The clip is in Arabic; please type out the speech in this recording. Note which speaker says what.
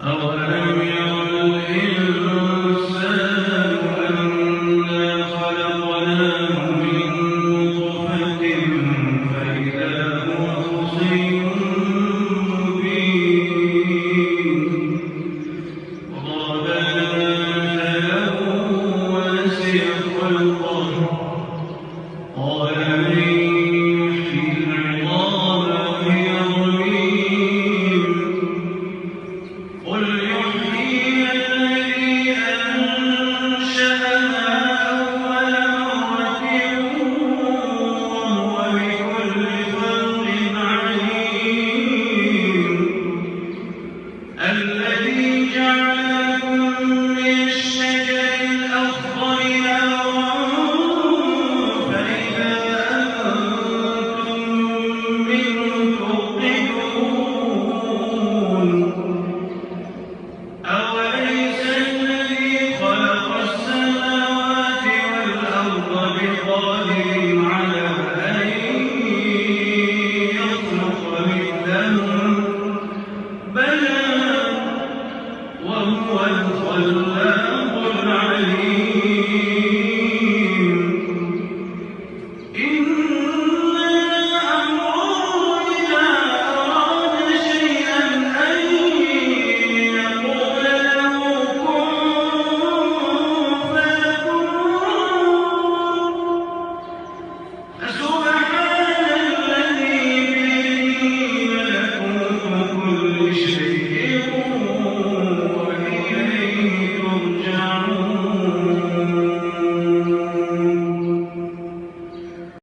Speaker 1: أولم ير الإنسان أنا خلقناه من نطفة فإذا هو خصيم مبين وضرب لنا مثلا ونسي خلقه قال من يحيي العظام وهي رميم قل يحييها الذي أنشأها أول مرة وهو بكل خلق عليم الذي جعل لكم من الشجر الأخضر نارا فإذا أنتم منه توقدون أوليس الذي خلق السماوات والأرض بقادر على أن يخلق مثلهم بلى وهو الخلاق